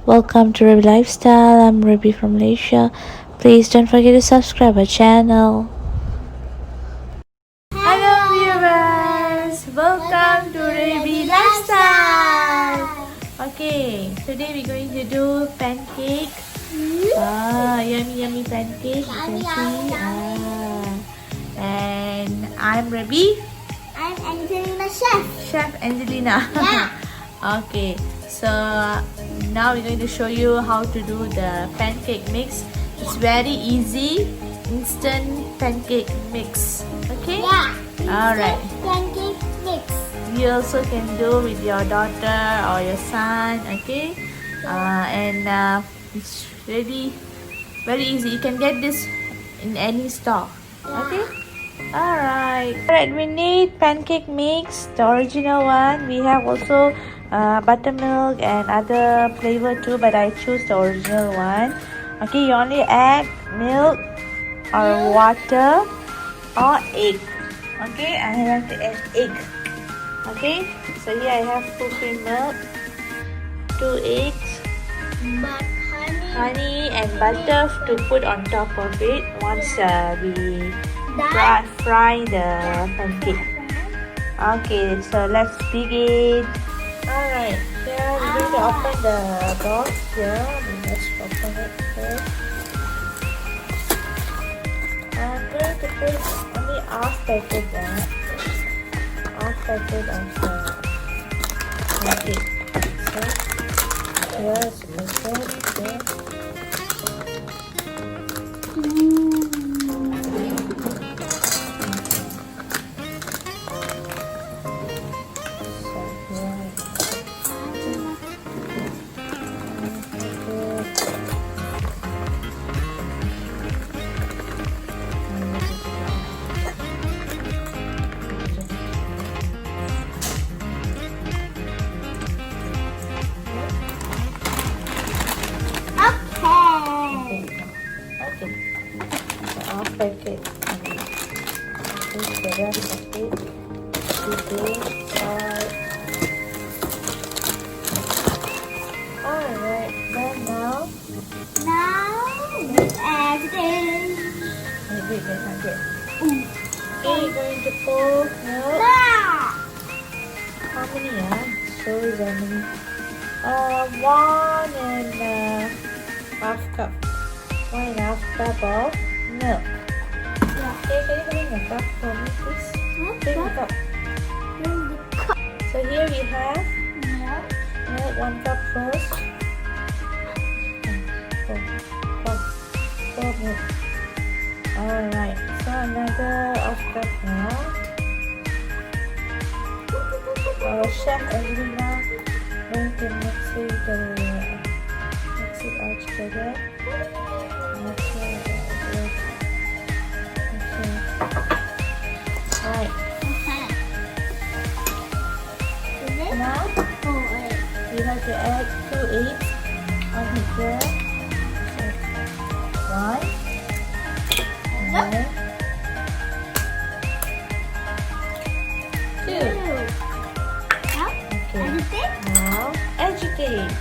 Welcome to Ruby Lifestyle. I'm Ruby from Malaysia. Please don't forget to subscribe our channel. Hello viewers, welcome to Ruby Lifestyle. Okay, today we're going to do pancake. Yummy pancake. You can see. And I'm Ruby. I'm Angelina, Chef Angelina. Yeah. Okay, so now we're going to show you how to do the pancake mix. It's very easy, instant pancake mix. Okay? Yeah. Alright. Pancake mix. You also can do with your daughter or your son. Okay? It's really very easy. You can get this in any store. Okay? Alright, we need pancake mix, the original one. We have also buttermilk and other flavor too, but I choose the original one. Okay, you only add milk or water or egg. Okay, I have to add egg. Okay, so here I have full cream milk, 2 eggs, But honey and butter to put on top of it once we fry the pancake. Okay, so let's begin. Alright, here we're going to open the box here. Let's open it first. I'm going to put only half packet half packet of the pancake. So here's the packet. Pancake. Put the rest of it. Alright, then now let's add this. maybe the pancake. Okay, you're going to pour milk. How many? So many. 1.5 cup. 1.5 cup of milk. Okay, can you bring a cup for me, please? Bring a cup. So here we have milk, 1 cup first. Pour milk. Alright, so another half cup now. Our chef Angelina going to mix it all together. Right. Now you have to add 2 eggs on here. One. And then 2. Okay. Now agitate.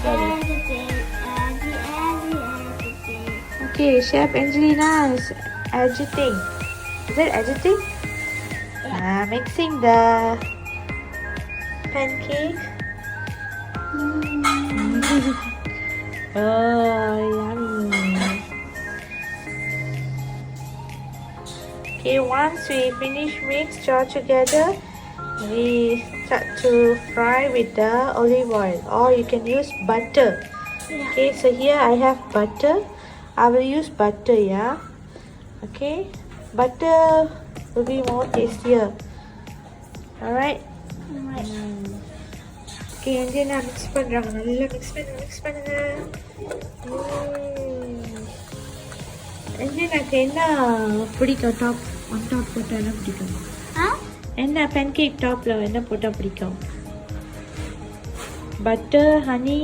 Slowly. Okay, Chef Angelina is agitating. Is it agitating? Mixing the pancake. Oh, yummy. Okay, once we finish mix all together, we start to fry with the olive oil, or you can use butter. Okay, so here I have butter. I will use butter, yeah. Okay, butter will be more tastier. Alright. Okay, Angelina mix பண்றாங்க. நல்லா mix பண்ணுங்க. Angelinaக்கு என்ன பிடிக்கும்? Top on top போட்டா என்ன பிடிக்கும்? என்ன pancake topல என்ன போட்டா பிடிக்கும்? Butter, honey.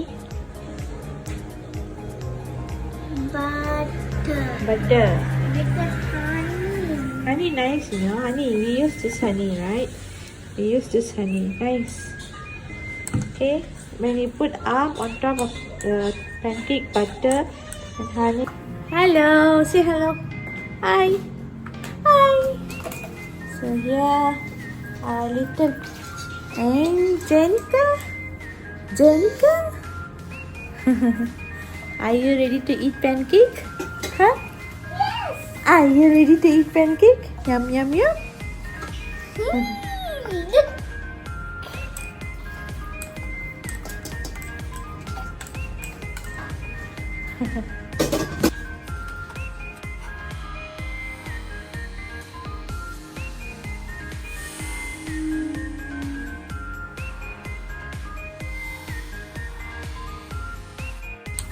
Butter. Honey nice, you know. Honey, we use this honey, right? We use this honey. Nice. Okay, when you put on top of the pancake, butter and honey. Hello, say hello. Hi, hi. So here, our little and Jenica. Jenica, are you ready to eat pancake? Huh? Yes. Are you ready to eat pancake? Yum yum yum.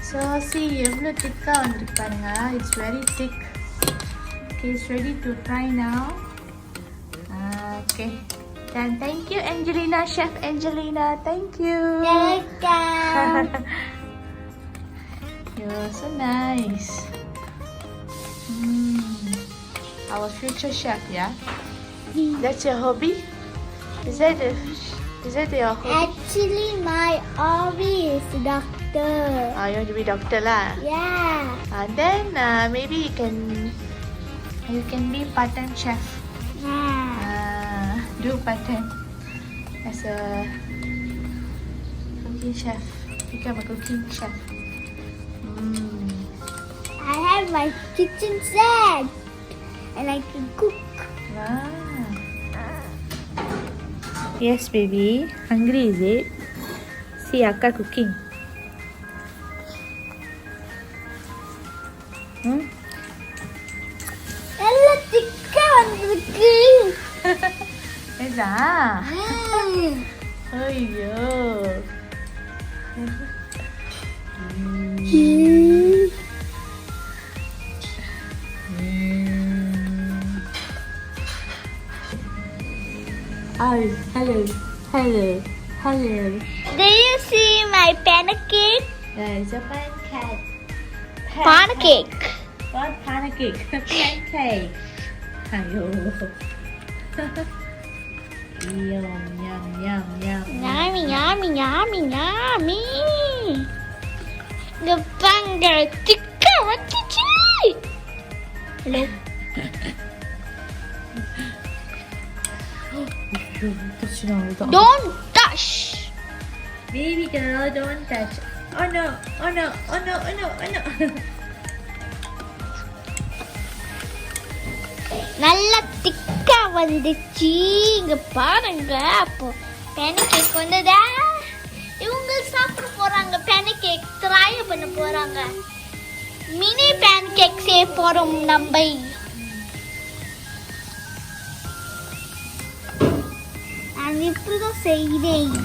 So see, எவ்வளோ திக்காக வந்துருக்கு பாருங்க. It's very thick. Okay, it's ready to fry now. Okay. Then thank you, Angelina, Chef Angelina. Thank you. Welcome. You're so nice. Our future chef, yeah? That's your hobby? Is that your hobby? Actually, my hobby is doctor. Oh, you want to be doctor lah? Yeah. Then maybe you can be part-time chef. Yeah. Do part-time as a cooking chef. Become a cooking chef. I have my kitchen set and I can cook. Wow. Yes, baby. Hungry is it? See, Akka cooking. எல்லாம் திக்கா வந்திருக்கு. Is Ayyo. Oh, hello. Do you see my pancake? It's a pancake. Pancake. What pancake? Pancake. Ayyo. Yum. Yummy, yummy, yummy, yummy. The banger tikka வந்துச்சு. Hello. Don't touch. Baby girl, don't touch. Oh no. நல்லா திக்கா வந்துச்சு. இங்க பாருங்க. அப்போ pancake வந்ததா. இவங்க சாப்பிட போறாங்க. pancake ட்ரை பண்ண போறாங்க. மினி pancake செய்ய போறோம் நம்ம. நான் இப்படிதான் செய்கிறேன்.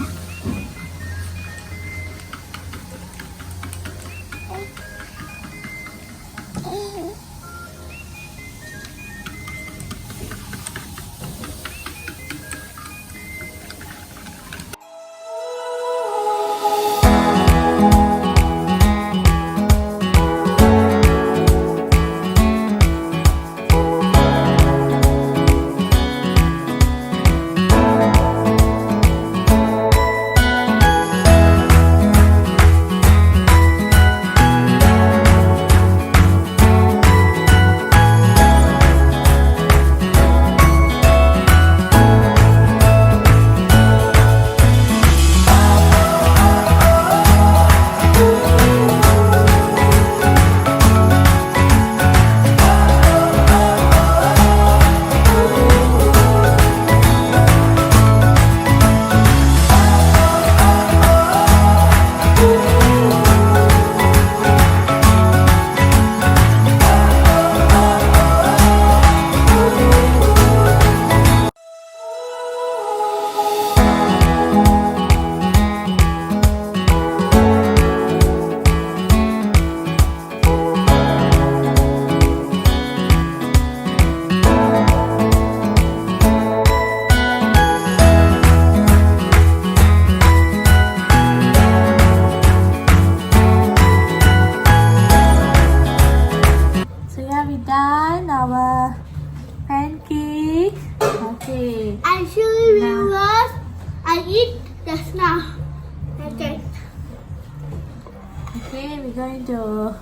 going to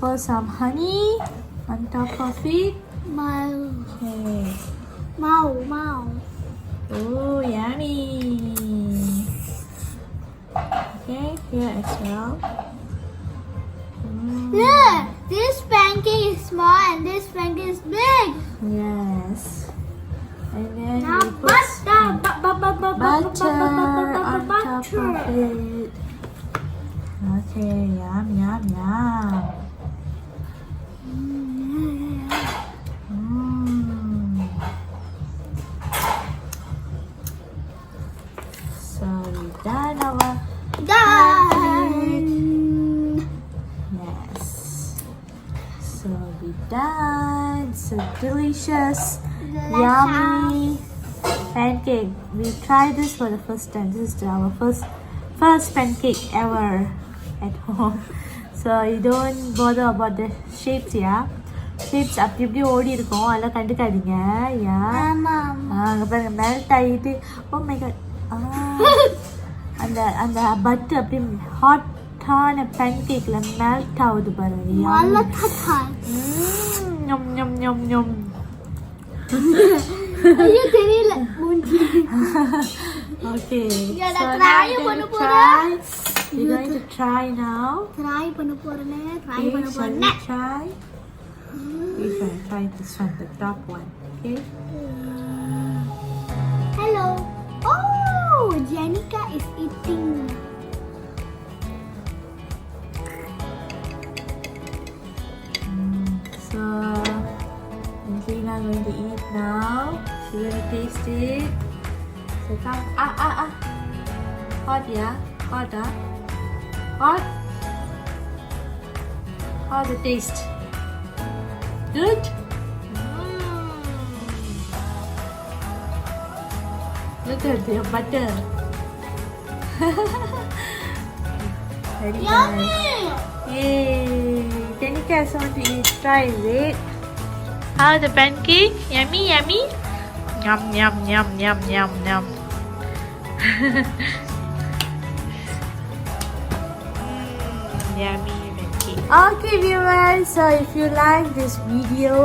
pour some honey on top of it. Mau. Okay. Mau. Oh, yummy. Okay, here as well. Look, this pancake is small and this pancake is big. Yes. And then Now we put some butter butter on top of it. Okay, yum. So we done our Done. yes. So we done. So delicious, yummy pancake. We tried this for the first time. This is our first pancake ever at home. So you don't bother about the shapes, yeah. Shapes அப்படி இப்படி ஓடி இருக்கும் அதெல்லாம் கண்டுக்காதீங்க யா ஆமா அங்கே பாருங்க melt ஆகிட்டு oh my God அந்த அந்த பட்டு அப்படி ஹாட்டான பேன்கேக்ல மெல்ட் ஆகுது பாருங்க ஞம் ஞம் ஞம் ஞம் ஐயோ தெரியல okay so now we're going to try now try பண்ண போறேனே try பண்ண shall போறேன் we try we shall try this one the top one okay hello oh Janika is eating so Angelina going to eat now she's going to taste it so come hot yeah hot how the taste good look at the butter very yummy nice. Yay Janika also want to eat try it how the pancake yummy yum yummy pancake. Okay viewers, so if you like this video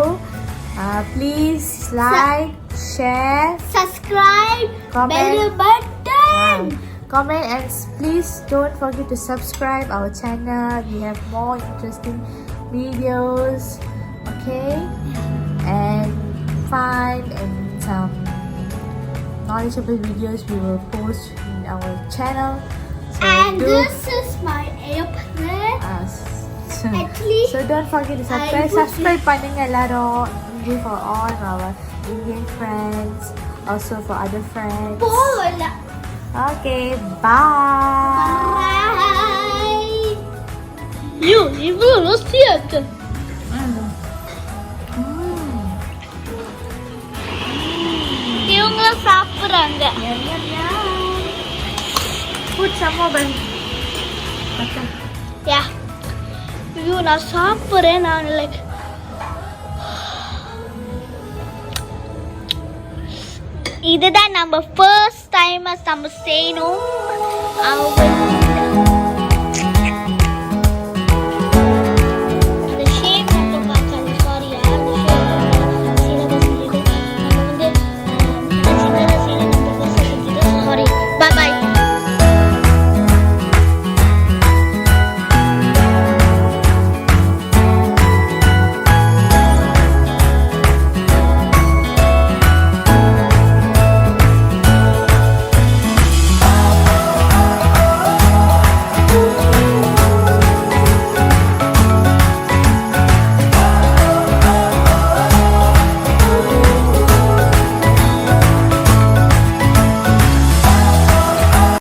please like, share, subscribe comment, bell button comment and please don't forget to subscribe our channel. We have more interesting videos, okay, and fun and some knowledgeable videos we will post in our channel. So and this is my airplane actually so don't forget to subscribe பண்ணுங்க எல்லாரும் for all our Indian friends also for other friends. போல Okay, bye. You will see it. இவங்க சாப்பிடுறாங்க. Put some more bun. Yeah. ஐயோ நான் சாப்பிடுறேன் நான் like இதுதான் நம்ம ஃபர்ஸ்ட் டைம் நம்ம செய்யணும் அவங்க